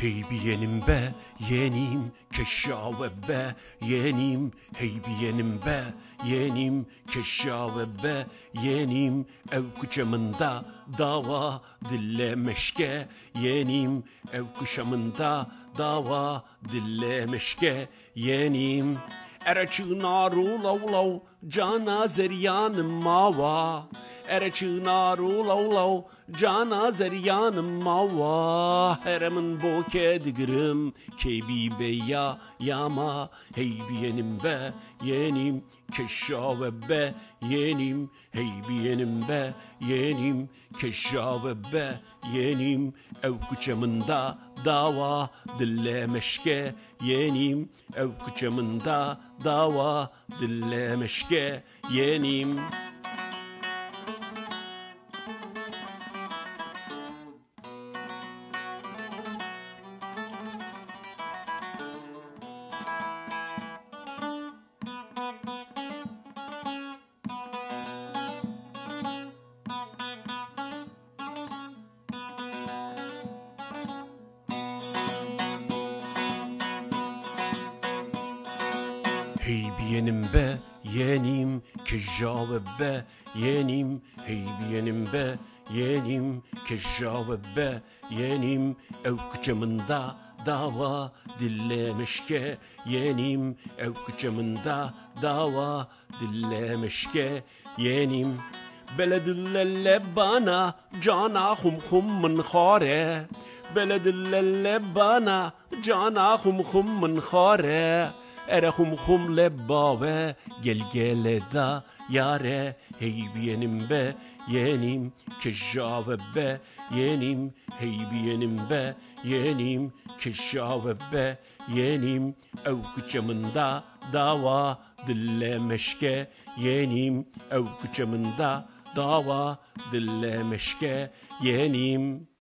Heybiyenim be, yenim, keşşave be, yenim, heybiyenim be, yenim, keşşave be, yenim, evkıçamında dava dille meşke, yenim, evkışamında dava dille meşke, yenim, ereçınaru lav lav, cana zeryanım mava, ereçınaru lav lav, cana zeryanım mava, heremin boke digirim, kebi beya yama, heybiyenim be, yenim, keşşave be, yenim, heybiyenim be, yenim, keşşave be, yenim, evkıçamında dava dille meşke, yenim, evkıçamında dava dille meşke, yenim. Heybiyenim be, yenim, keşşave be, yenim, heybiyenim be, yenim, keşşave be, yenim, evkıçamında dava dille meşke, yenim, evkıçamında dava dille meşke, yenim, beledillelle bana cana hum hum min khare, beledillelle bana cana hum hum min khare, erehum hum lebbave gel gele da yare, heybiyenim be, yenim, keşşave be, yenim, heybiyenim be, yenim, keşşave be, yenim, evkıçamında dava dille meşke, yenim, evkıçamında dava dille meşke, yenim.